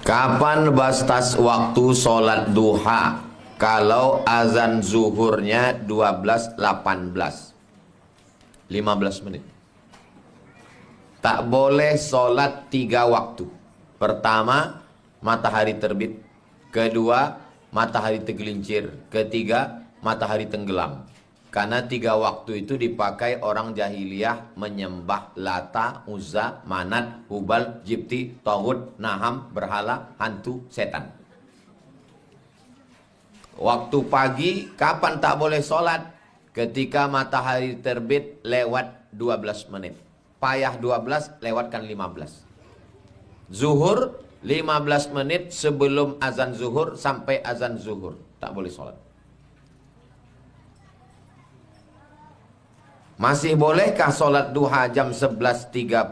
Kapan batas waktu sholat duha? Kalau azan zuhurnya 12.18, 15 menit. Tak boleh sholat 3 waktu. Pertama, matahari terbit. Kedua, matahari tergelincir. Ketiga, matahari tenggelam. Karena 3 waktu itu dipakai orang jahiliyah menyembah Lata, Uzza, Manat, Hubal, Jibti, Tauhud, Naham, berhala, hantu, setan. Waktu pagi, kapan tak boleh sholat? Ketika matahari terbit lewat 12 menit. Payah 12, lewatkan 15. Zuhur, 15 menit sebelum azan zuhur sampai azan zuhur. Tak boleh sholat. Masih bolehkah sholat duha jam 11.30?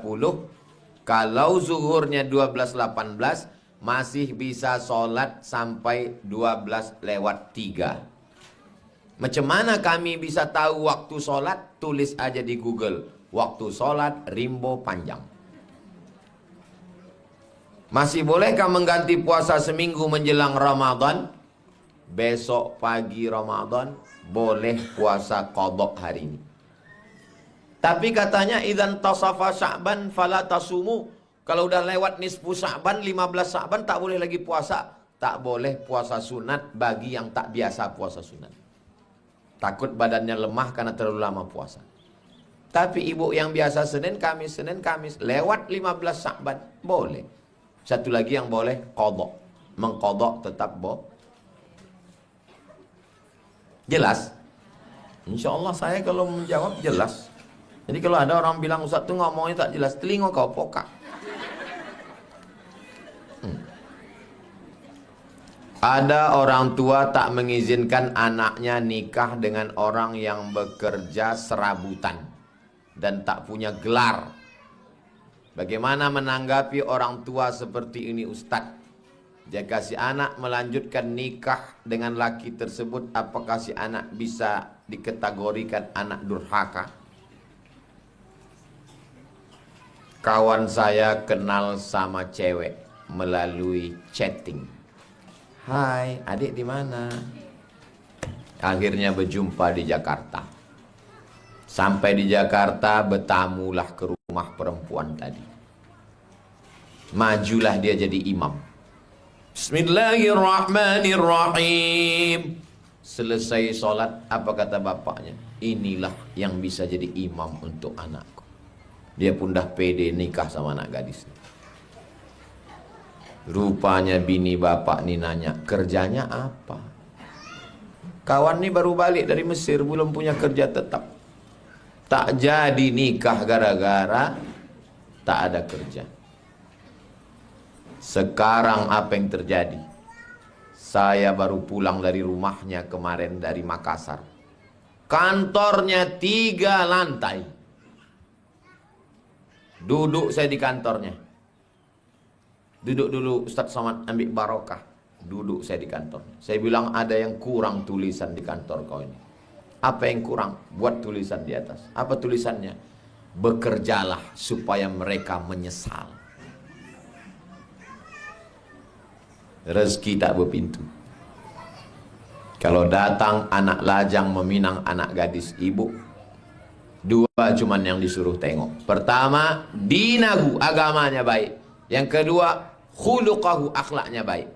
Kalau zuhurnya 12.18, masih bisa sholat sampai 12:03. Macam mana kami bisa tahu waktu sholat? Tulis aja di Google. Waktu sholat Rimbo Panjang. Masih bolehkah mengganti puasa seminggu menjelang Ramadan? Besok pagi Ramadan boleh puasa qadha hari ini. Tapi katanya idzan tasafa Sya'ban fala tasumu. Kalau udah lewat nisfu Sya'ban, 15 Sya'ban tak boleh lagi puasa. Tak boleh puasa sunat bagi yang tak biasa puasa sunat. Takut badannya lemah karena terlalu lama puasa. Tapi ibu yang biasa Senin Kamis, lewat 15 Sya'ban boleh. Satu lagi yang boleh qadha. Mengqadha tetap jelas? Insya Allah saya kalau menjawab jelas. Jadi kalau ada orang bilang Ustaz tuh ngomongnya tak jelas, telinga kau pokak. Ada orang tua tak mengizinkan anaknya nikah dengan orang yang bekerja serabutan dan tak punya gelar. Bagaimana menanggapi orang tua seperti ini Ustaz? Jika si anak melanjutkan nikah dengan laki tersebut, apakah si anak bisa dikategorikan anak durhaka? Kawan saya kenal sama cewek melalui chatting. Hai, adik di mana? Akhirnya berjumpa di Jakarta. Sampai di Jakarta bertamulah ke rumah perempuan tadi. Majulah dia jadi imam. Bismillahirrahmanirrahim. Selesai sholat, apa kata bapaknya? Inilah yang bisa jadi imam untuk anakku. Dia pun dah pede nikah sama anak gadis. Rupanya bini bapak ni nanya, kerjanya apa? Kawan ni baru balik dari Mesir, belum punya kerja tetap. Tak jadi nikah gara-gara tak ada kerja. Sekarang apa yang terjadi? Saya baru pulang dari rumahnya kemarin dari Makassar. Kantornya 3 lantai. Duduk saya di kantornya. Duduk dulu Ustaz Somad, ambil barokah. Duduk saya di kantor. Saya bilang ada yang kurang tulisan di kantor kau ini. Apa yang kurang? Buat tulisan di atas. Apa tulisannya? Bekerjalah supaya mereka menyesal. Rezeki tak berpintu. Kalau datang anak lajang meminang anak gadis ibu, 2 cuman yang disuruh tengok. Pertama, dinahu, agamanya baik. Yang kedua, khuluqahu, akhlaknya baik.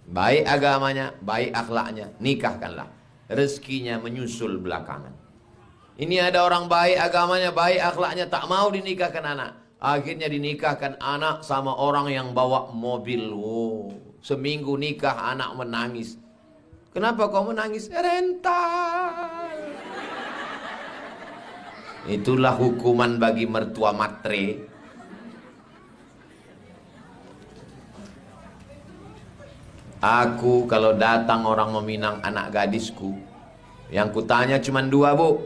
Baik agamanya, baik akhlaknya, nikahkanlah. Rezekinya menyusul belakangan. Ini ada orang baik agamanya, baik akhlaknya, tak mau dinikahkan anak. Akhirnya dinikahkan anak sama orang yang bawa mobil. Oh, seminggu nikah anak menangis. Kenapa kau menangis? Rental. Itulah hukuman bagi mertua matre. Aku kalau datang orang meminang anak gadisku, yang kutanya cuma 2, Bu.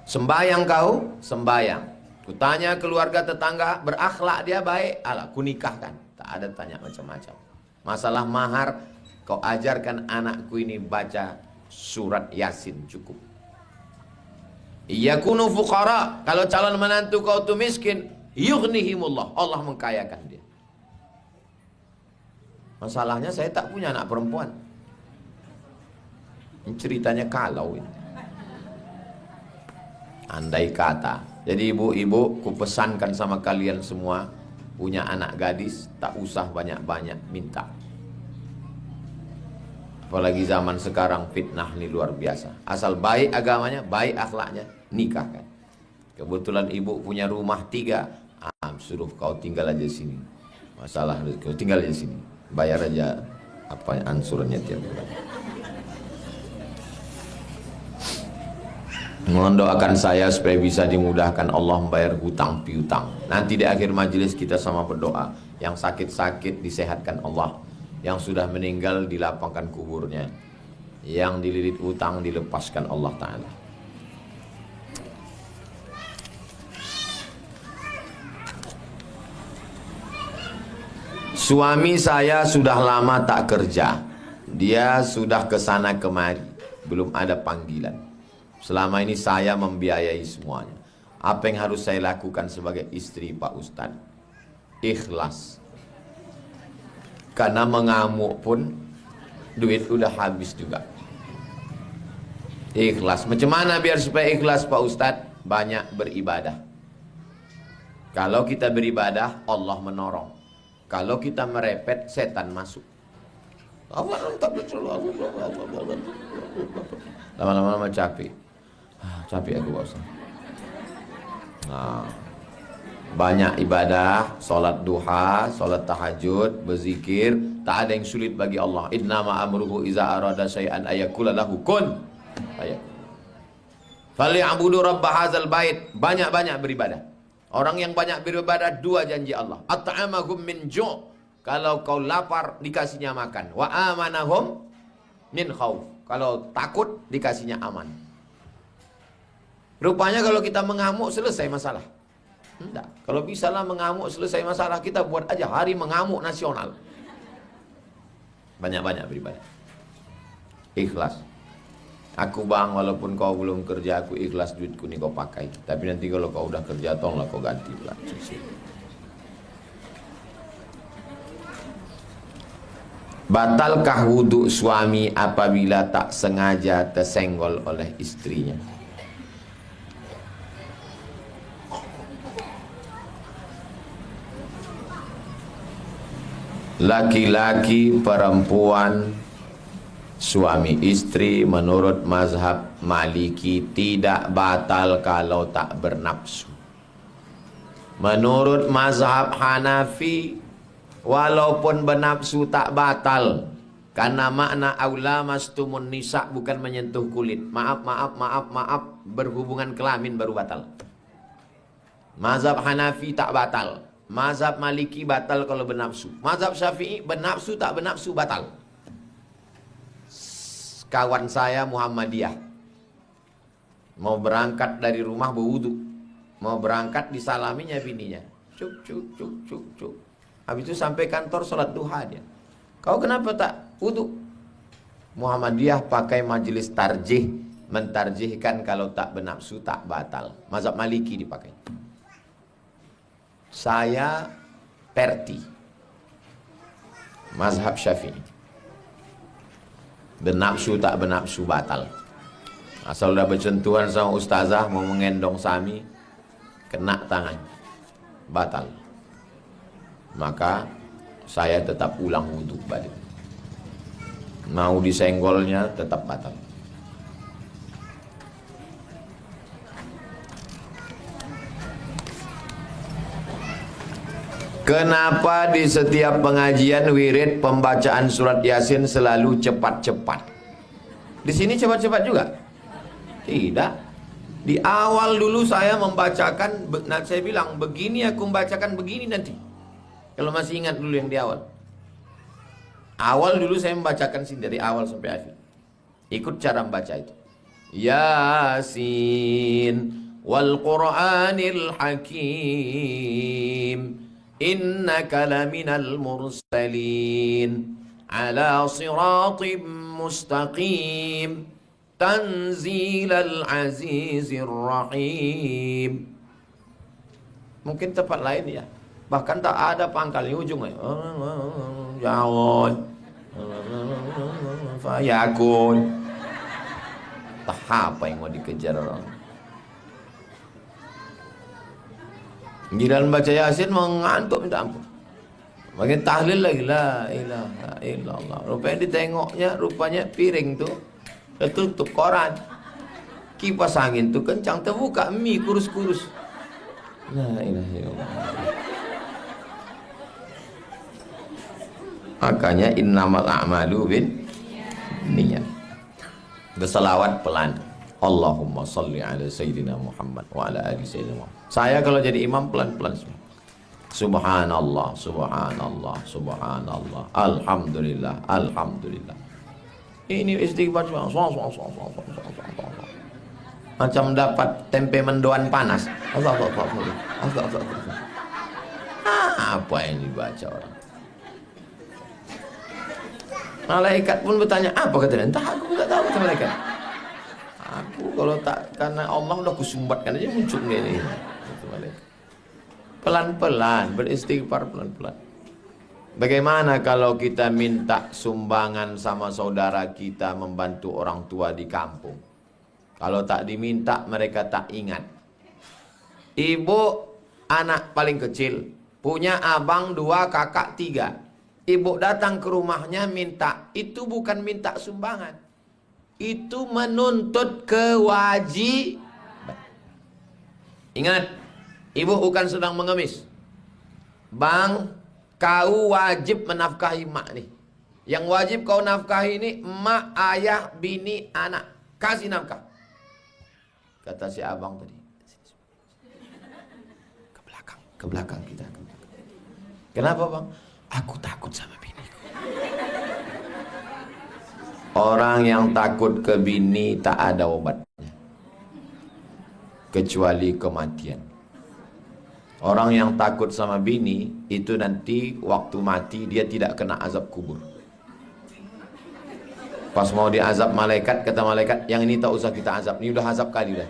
Sembayang kau? Sembayang. Kutanya keluarga tetangga, berakhlak dia baik? Alah, ku nikahkan. Tak ada tanya macam-macam. Masalah mahar, kau ajarkan anakku ini baca surat Yasin cukup. Iyakunu fuqara, kalau calon menantu kau tu miskin, yughnihimullah, Allah mengkayakan dia. Masalahnya saya tak punya anak perempuan. Ini ceritanya kalau ini. Andai kata. Jadi ibu-ibu, kupesankan sama kalian semua, punya anak gadis, tak usah banyak-banyak minta. Apalagi zaman sekarang fitnah ini luar biasa. Asal baik agamanya, baik akhlaknya, nikahkan. Kebetulan ibu punya rumah 3, suruh kau tinggal aja sini. Masalah kau tinggal aja sini, bayar aja apa ansurannya tiap bulan. Mendoakan saya supaya bisa dimudahkan Allah membayar hutang piutang. Nanti di akhir majelis kita sama berdoa. Yang sakit-sakit disehatkan Allah. Yang sudah meninggal dilapangkan kuburnya. Yang dililit hutang dilepaskan Allah Ta'ala. Suami saya sudah lama tak kerja. Dia sudah kesana kemari. Belum ada panggilan. Selama ini saya membiayai semuanya. Apa yang harus saya lakukan sebagai istri Pak Ustadz? Ikhlas. Karena mengamuk pun duit udah habis juga. Ikhlas. Macam mana biar supaya ikhlas Pak Ustadz? Banyak beribadah. Kalau kita beribadah, Allah menolong. Kalau kita merepet, setan masuk. Lama-lama capek. Capek aku Pak Ustaz. Nah, banyak ibadah, solat duha, solat tahajud, berzikir, tak ada yang sulit bagi Allah. Innama amruhu iza arada syai'an ayakula lahu kun fayakun. Falyabudu rabb hadzal bait. Banyak-banyak beribadah. Orang yang banyak beribadah, 2 janji Allah. At'amahum min ju'. Kalau kau lapar dikasihnya makan. Wa amanahum min khauf. Kalau takut dikasihnya aman. Rupanya kalau kita mengamuk selesai masalah. Enggak. Kalau bisalah mengamuk selesai masalah, kita buat aja hari mengamuk nasional. Banyak-banyak beribadah. Ikhlas. Aku bang, walaupun kau belum kerja, aku ikhlas duitku ni kau pakai. Tapi nanti kalau kau udah kerja, tolonglah kau ganti pula. Batalkah wudhu suami apabila tak sengaja tersenggol oleh istrinya? Laki-laki, perempuan, suami istri menurut mazhab Maliki tidak batal kalau tak bernafsu. Menurut mazhab Hanafi, walaupun bernafsu tak batal. Karena makna aula mastumun nisa bukan menyentuh kulit. Maaf, berhubungan kelamin baru batal. Mazhab Hanafi tak batal. Mazhab Maliki batal kalau bernafsu. Mazhab Syafi'i bernafsu tak bernafsu batal. Kawan saya Muhammadiyah mau berangkat dari rumah berwudu, mau berangkat disalaminya bininya. Cuk. Habis itu sampai kantor sholat duha dia. Kau kenapa tak wudu? Muhammadiyah pakai majelis tarjih, mentarjihkan kalau tak bernafsu tak batal. Mazhab Maliki dipakai. Saya perti mazhab Syafi'i. Bernafsu tak bernafsu batal. Asal udah bersentuhan sama ustazah mau mengendong sami, kena tangan, batal. Maka saya tetap ulang wudhu balik. Mau disenggolnya tetap batal. Kenapa di setiap pengajian wirid pembacaan surat Yasin selalu cepat-cepat? Di sini cepat-cepat juga? Tidak. Di awal dulu saya membacakan, saya bilang begini aku membacakan begini nanti. Kalau masih ingat dulu yang di awal. Awal dulu saya membacakan sini dari awal sampai akhir. Ikut cara membaca itu. Yasin wal Qur'anil Hakim. Innaka laminal mursalin ala siratim mustaqim tanzilal azizir rahim. Mungkin tempat lain ya, bahkan tak ada pangkalnya ujungnya. Jawon. Fayakun. Tak apa yang mau dikejar orang. Giliran baca Yasin mengantuk minta ampun. Makin tahlil lagi, la ilaha illallah. Rupanya ditengoknya, rupanya piring tuh tertutup koran. Kipas angin tuh kencang, terbuka mie kurus-kurus. La ilaha illallah. Makanya innamal a'malu bin niat. Berselawat pelan. Allahumma salli ala Sayyidina Muhammad wa ala ali Sayyidina Muhammad. Saya kalau jadi imam pelan-pelan semua. Subhanallah, subhanallah, subhanallah. Alhamdulillah, alhamdulillah. Ini istighfar semua. Macam dapat tempe mendoan panas. Apa yang dibaca orang? Malaikat pun bertanya, apa katanya? Entah, aku tak tahu kata malaikat. Aku kalau tak, karena Allah udah kusumbatkan aja muncul ini. Pelan-pelan, beristighfar pelan-pelan. Bagaimana kalau kita minta sumbangan sama saudara kita membantu orang tua di kampung? Kalau tak diminta, mereka tak ingat. Ibu anak paling kecil, punya abang 2, kakak 3. Ibu datang ke rumahnya minta, itu bukan minta sumbangan. Itu menuntut kewajiban. Ingat, ibu bukan sedang mengemis. Bang, kau wajib menafkahi mak nih. Yang wajib kau nafkahi ini emak, ayah, bini, anak. Kasih nafkah. Kata si abang tadi. Ke belakang kita. Ke belakang. Kenapa bang? Aku takut sama biniku. Orang yang takut ke bini tak ada obatnya. Kecuali kematian. Orang yang takut sama bini itu nanti waktu mati dia tidak kena azab kubur. Pas mau diazab malaikat, kata malaikat, yang ini tak usah kita azab, ini udah azab kali dah.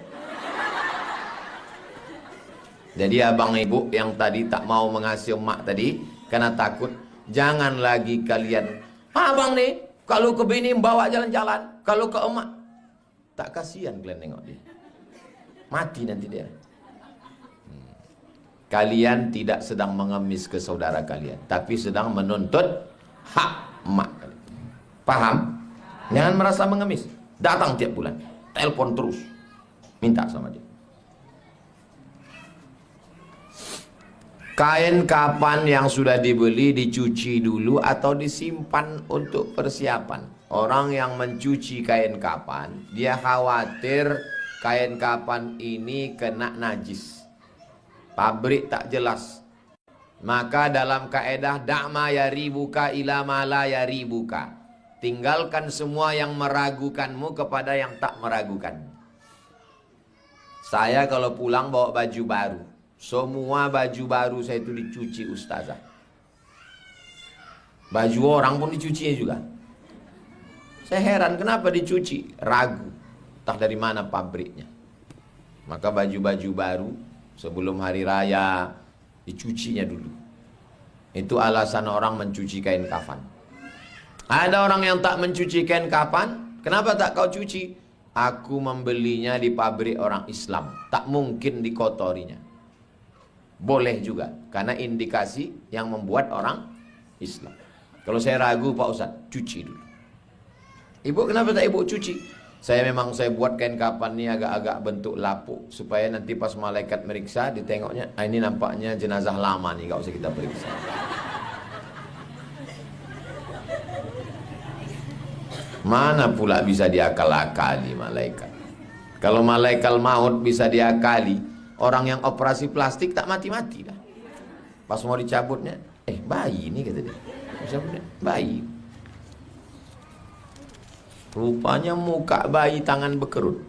Jadi abang ibu yang tadi tak mau mengasihi emak tadi karena takut, jangan lagi kalian, abang nih kalau ke bini bawa jalan-jalan, kalau ke emak tak kasihan kalian nengok dia, mati nanti dia. Kalian tidak sedang mengemis ke saudara kalian, tapi sedang menuntut hak emak kalian. Paham? Jangan merasa mengemis. Datang tiap bulan, telepon terus, minta sama dia. Kain kapan yang sudah dibeli dicuci dulu atau disimpan untuk persiapan. Orang yang mencuci kain kapan, dia khawatir kain kapan ini kena najis. Pabrik tak jelas. Maka dalam kaedah da'ma yaribuka ila ma la yaribuka. Tinggalkan semua yang meragukanmu kepada yang tak meragukan. Saya kalau pulang bawa baju baru. Semua baju baru saya itu dicuci ustazah. Baju orang pun dicucinya juga. Saya heran kenapa dicuci. Ragu. Entah dari mana pabriknya. Maka baju-baju baru sebelum hari raya dicucinya dulu. Itu alasan orang mencuci kain kafan. Ada orang yang tak mencuci kain kafan. Kenapa tak kau cuci? Aku membelinya di pabrik orang Islam. Tak mungkin dikotorinya. Boleh juga. Karena indikasi yang membuat orang Islam. Kalau saya ragu Pak Ustadz, cuci dulu. Ibu kenapa tak ibu cuci? Saya buat kain kafan ini agak-agak bentuk lapuk. Supaya nanti pas malaikat meriksa ditengoknya, ini nampaknya jenazah lama nih, gak usah kita periksa. Mana pula bisa diakal-akali malaikat. Kalau malaikat maut bisa diakali, orang yang operasi plastik tak mati-mati dah. Pas mau dicabutnya, bayi ini kata dia. Dicabutnya, bayi. Rupanya muka bayi, tangan berkerut.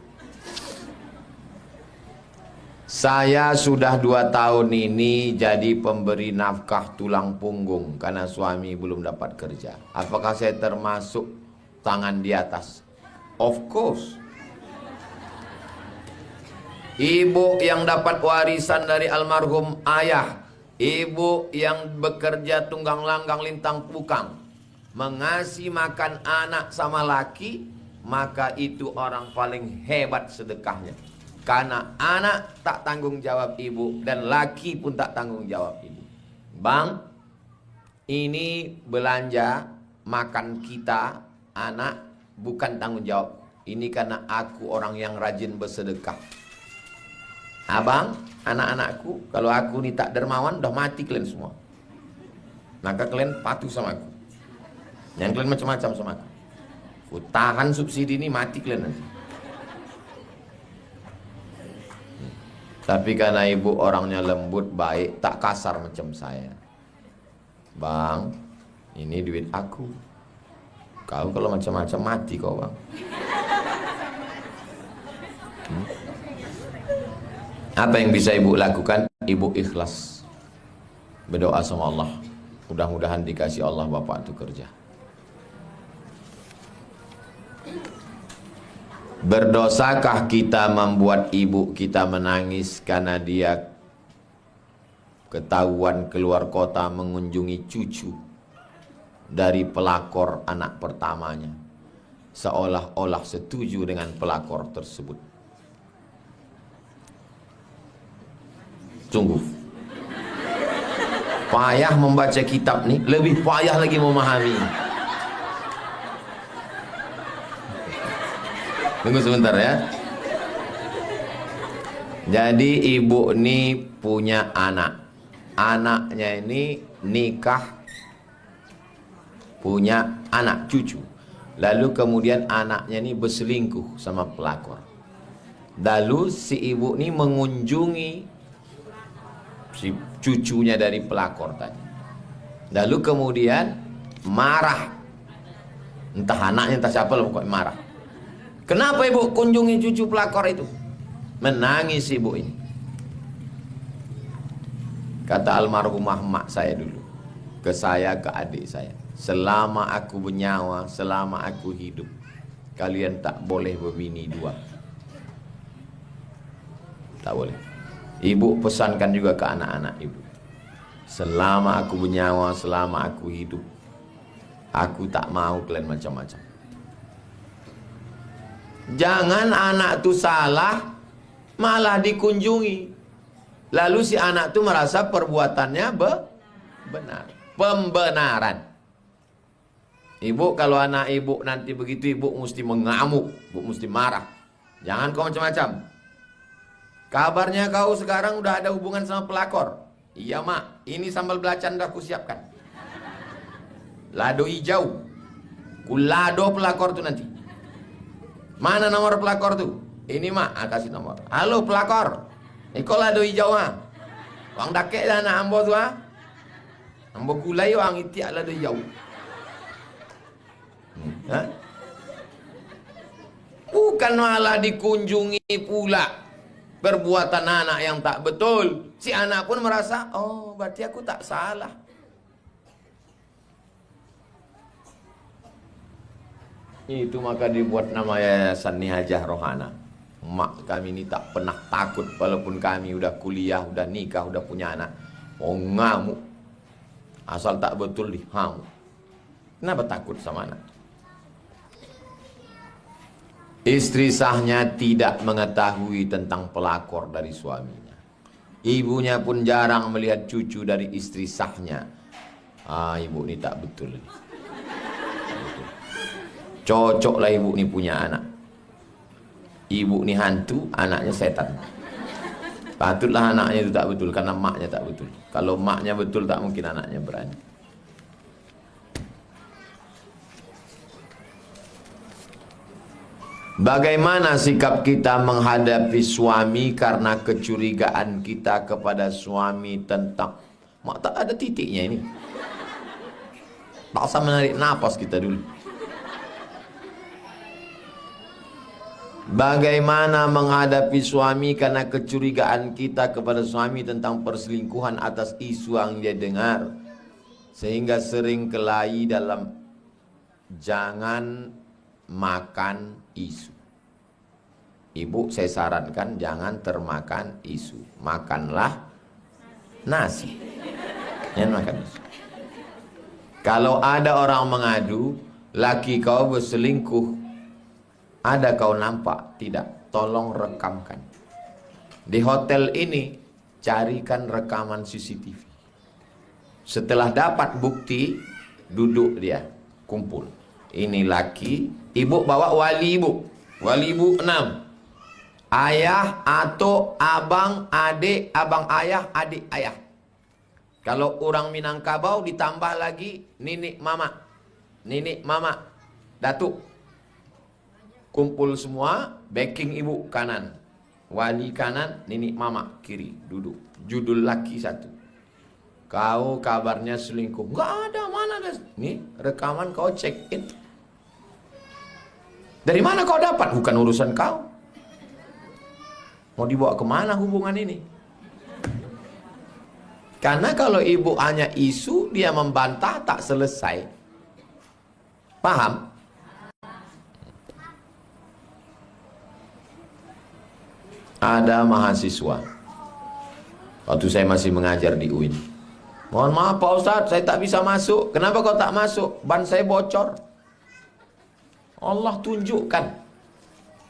Saya sudah 2 tahun ini jadi pemberi nafkah tulang punggung karena suami belum dapat kerja. Apakah saya termasuk tangan di atas? Of course. Ibu yang dapat warisan dari almarhum ayah Ibu yang bekerja tunggang langgang lintang pukang mengasih makan anak sama laki, maka itu orang paling hebat sedekahnya. Karena anak tak tanggung jawab ibu dan laki pun tak tanggung jawab ibu. Bang, ini belanja makan kita anak bukan tanggung jawab. Ini karena aku orang yang rajin bersedekah. Abang, anak-anakku, kalau aku ini tak dermawan, udah mati kalian semua. Maka kalian patuh sama aku. Yang kalian macam-macam sama aku. Ku tahan subsidi ini, mati kalian nanti. Tapi karena ibu orangnya lembut, baik, tak kasar macam saya. Bang, ini duit aku. Kau kalau macam-macam mati kau, bang. Apa yang bisa ibu lakukan? Ibu ikhlas berdoa sama Allah, mudah-mudahan dikasih Allah bapak itu kerja. Berdosakah kita membuat ibu kita menangis karena dia ketahuan keluar kota mengunjungi cucu dari pelakor anak pertamanya, seolah-olah setuju dengan pelakor tersebut? Sungguh payah membaca kitab nih, lebih payah lagi memahami. Tunggu sebentar ya. Jadi ibu ini punya anak. Anaknya ini nikah, punya anak cucu. Lalu kemudian anaknya ini berselingkuh sama pelakor. Lalu si ibu ini mengunjungi si cucunya dari pelakor tadi. Lalu kemudian marah. Entah anaknya entah siapa lah pokoknya marah. Kenapa ibu kunjungi cucu pelakor itu? Menangis ibu ini. Kata almarhumah mak saya dulu ke saya, ke adik saya, selama aku bernyawa, selama aku hidup, kalian tak boleh berbini dua. Tak boleh. Ibu pesankan juga ke anak-anak ibu, selama aku bernyawa, selama aku hidup, aku tak mau kalian macam-macam. Jangan anak tu salah malah dikunjungi, lalu si anak tu merasa perbuatannya benar, pembenaran. Ibu kalau anak ibu nanti begitu, ibu mesti mengamuk, ibu mesti marah. Jangan kau macam-macam. Kabarnya kau sekarang udah ada hubungan sama pelakor. Iya mak, ini sambal belacan udah aku siapkan. Lado hijau. Kulado pelakor tu nanti. Mana nomor pelakor tu? Ini mak, kasih nomor. Halo pelakor. Iko lado hijau ha. Wang dakek dah anak ambo tu ha. Ambo kulai wang itiak lado hijau. Ha? Bukan malah dikunjungi pula perbuatan anak yang tak betul. Si anak pun merasa, oh berarti aku tak salah. Itu maka dibuat nama Yayasan Nihajah Rohana. Mak kami ini tak pernah takut, walaupun kami udah kuliah, udah nikah, udah punya anak. Oh ngamuk, asal tak betul dihamuk. Kenapa takut sama anak? Istri sahnya tidak mengetahui tentang pelakor dari suaminya. Ibunya pun jarang melihat cucu dari istri sahnya. Ibu ini tak betul. Cocoklah ibu ini punya anak. Ibu ini hantu, anaknya setan. Patutlah anaknya itu tak betul, karena maknya tak betul. Kalau maknya betul, tak mungkin anaknya berani. Bagaimana sikap kita menghadapi suami karena kecurigaan kita kepada suami tentang mak tak ada titiknya ini. Tak usah menarik napas kita dulu. Bagaimana menghadapi suami karena kecurigaan kita kepada suami tentang perselingkuhan atas isu yang dia dengar, sehingga sering kelahi dalam jangan makan isu. Ibu saya sarankan jangan termakan isu. Makanlah nasi. Yang makan nasi. Kalau ada orang mengadu, laki kau berselingkuh, ada kau nampak? Tidak. Tolong rekamkan. Di hotel ini, carikan rekaman CCTV. Setelah dapat bukti, duduk dia, kumpul. Ini laki, ibu bawa wali ibu. Wali ibu 6. Ayah, atuk, abang, adik, abang ayah, adik ayah. Kalau orang Minangkabau ditambah lagi nenek mama, datuk. Kumpul semua, backing ibu kanan. Wali kanan, nenek mama kiri, duduk. Judul laki 1. Kau kabarnya selingkuh. Enggak ada, mana ada. Nih, rekaman kau check in. Dari mana kau dapat? Bukan urusan kau. Mau dibawa kemana hubungan ini? Karena kalau ibu hanya isu, dia membantah tak selesai. Paham? Ada mahasiswa. Waktu saya masih mengajar di UIN. Mohon maaf Pak Ustadz, saya tak bisa masuk. Kenapa kau tak masuk? Ban saya bocor. Allah tunjukkan.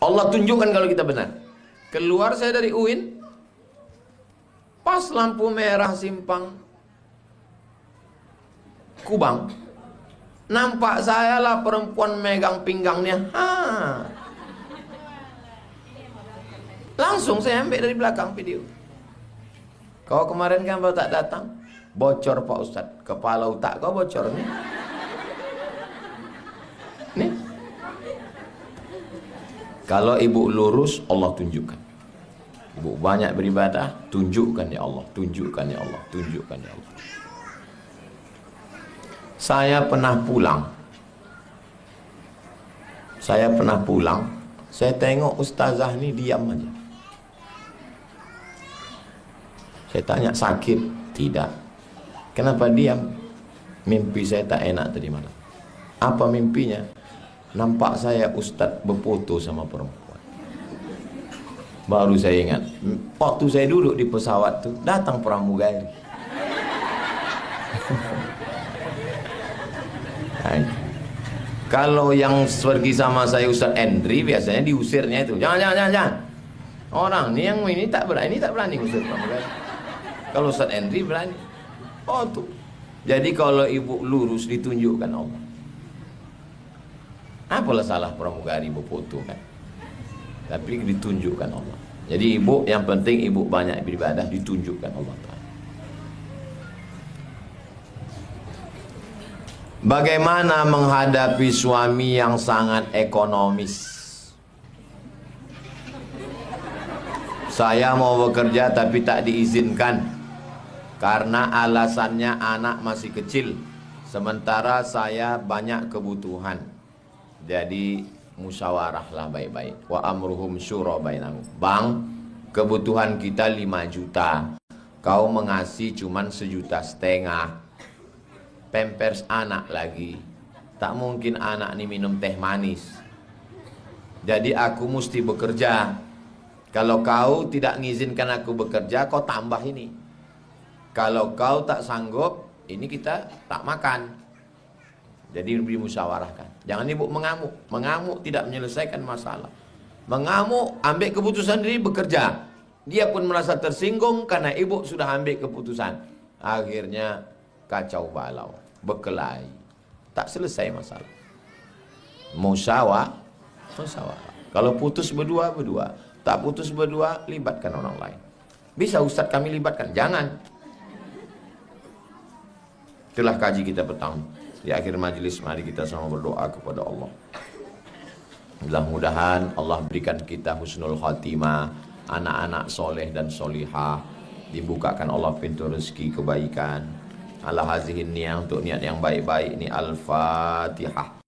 Allah tunjukkan kalau kita benar. Keluar saya dari UIN. Pas lampu merah simpang Kubang, nampak saya lah perempuan megang pinggangnya. Langsung saya ambil dari belakang video. Kau kemarin kan baru tak datang. Bocor Pak Ustadz. Kepala otak kau bocor nih. Nih. Kalau ibu lurus, Allah tunjukkan. Ibu banyak beribadah, tunjukkan ya Allah, tunjukkan ya Allah, tunjukkan ya Allah. Saya pernah pulang, saya tengok ustazah ni diam aja. Saya tanya sakit? Tidak. Kenapa diam? Mimpi saya tak enak tadi malam. Apa mimpinya? Nampak saya ustaz berfoto sama perempuan. Baru saya ingat, waktu saya duduk di pesawat tu, datang pramugari. Kalau yang pergi sama saya Ustaz Endri, biasanya diusirnya itu. Jangan. Orang ni yang ini tak berani usir pramugari. Kalau Ustaz Endri berani. Oh tuh. Jadi kalau ibu lurus ditunjukkan Allah. Apalah salah pramugari berfoto kan? Tapi ditunjukkan Allah. Jadi ibu, yang penting ibu banyak beribadah, ditunjukkan Allah Ta'ala. Bagaimana menghadapi suami yang sangat ekonomis? Saya mau bekerja tapi tak diizinkan karena alasannya anak masih kecil, sementara saya banyak kebutuhan. Jadi musyawarahlah baik-baik. Wa amruhum syura bainahum. Bang, kebutuhan kita 5 juta. Kau mengasih cuman 1,5 juta. Pampers anak lagi. Tak mungkin anak ni minum teh manis. Jadi aku mesti bekerja. Kalau kau tidak mengizinkan aku bekerja, kau tambah ini. Kalau kau tak sanggup, ini kita tak makan. Jadi dimusyawarahkan. Jangan ibu mengamuk. Mengamuk tidak menyelesaikan masalah. Mengamuk, ambil keputusan diri bekerja. Dia pun merasa tersinggung karena ibu sudah ambil keputusan. Akhirnya kacau balau, berkelahi. Tak selesai masalah. Musyawarah. Kalau putus berdua. Tak putus berdua, libatkan orang lain. Bisa Ustaz kami libatkan? Jangan. Itulah kaji kita petang. Di akhir majelis mari kita sama berdoa kepada Allah. Mudah-mudahan Allah berikan kita husnul khatimah, anak-anak soleh dan solihah, dibukakan Allah pintu rezeki kebaikan. Ala hazihin niat, untuk niat yang baik-baik ini. Al-Fatihah.